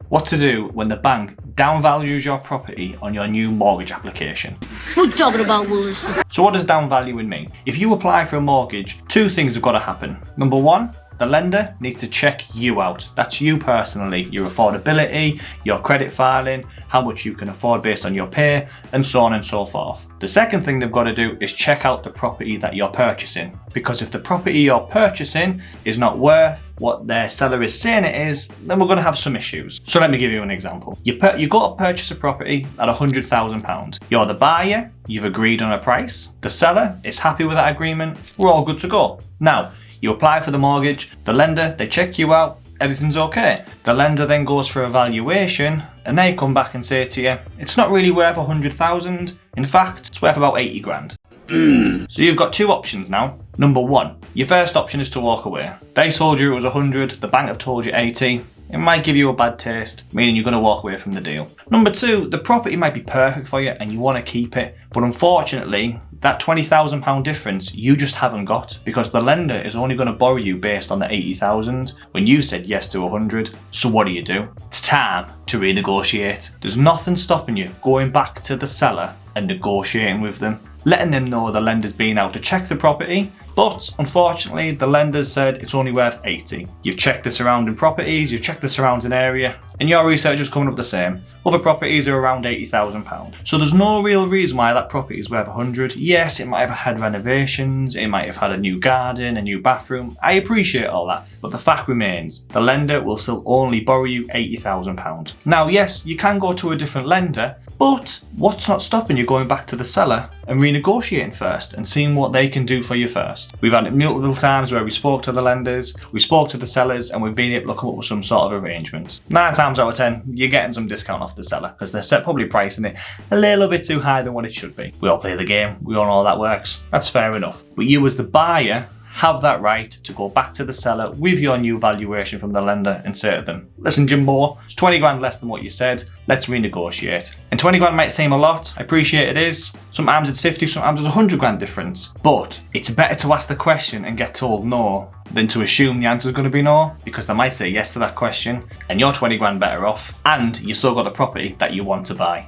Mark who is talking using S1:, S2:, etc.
S1: what to do when the bank downvalues your property on your new mortgage application.
S2: We're talking about Willis.
S1: So what does downvaluing mean? If you apply for a mortgage, two things have got to happen. Number one, the lender needs to check you out. That's you personally, your affordability, your credit filing, how much you can afford based on your pay, and so on and so forth. The second thing they've got to do is check out the property that you're purchasing. Because if the property you're purchasing is not worth what their seller is saying it is, then we're going to have some issues. So let me give you an example. You go to purchase a property at £100,000. You're the buyer, you've agreed on a price, the seller is happy with that agreement, we're all good to go. Now, you apply for the mortgage, the lender, they check you out, everything's okay. The lender then goes for a valuation and they come back and say to you, it's not really worth 100,000. In fact, it's worth about 80 grand. So you've got two options now. Number one, your first option is to walk away. They told you it was 100, the bank have told you 80. It might give you a bad taste, meaning you're going to walk away from the deal. Number two, the property might be perfect for you and you want to keep it, but unfortunately, that £20,000 difference you just haven't got because the lender is only going to borrow you based on the 80,000 when you said yes to 100. So what do? It's time to renegotiate. There's nothing stopping you going back to the seller and negotiating with them, letting them know the lender's been out to check the property, but unfortunately the lender said it's only worth 80. You've checked the surrounding properties, you've checked the surrounding area, and your research is coming up the same. Other properties are around £80,000. So there's no real reason why that property is worth 100. Yes, it might have had renovations, it might have had a new garden, a new bathroom. I appreciate all that, but the fact remains, the lender will still only borrow you £80,000. Now, yes, you can go to a different lender, but what's not stopping you going back to the seller and renegotiating first and seeing what they can do for you first? We've had it multiple times where we spoke to the lenders, we spoke to the sellers, and we've been able to come up with some sort of arrangement. 9 times out of 10, you're getting some discount off the seller because they're probably pricing it a little bit too high than what it should be. We all play the game, we all know how that works. That's fair enough. But you as the buyer have that right to go back to the seller with your new valuation from the lender and say to them, listen Jimbo, it's 20 grand less than what you said, let's renegotiate. And 20 grand might seem a lot, I appreciate it is. Sometimes it's 50, sometimes it's 100 grand difference. But it's better to ask the question and get told no than to assume the answer is going to be no, because they might say yes to that question and you're 20 grand better off and you've still got the property that you want to buy.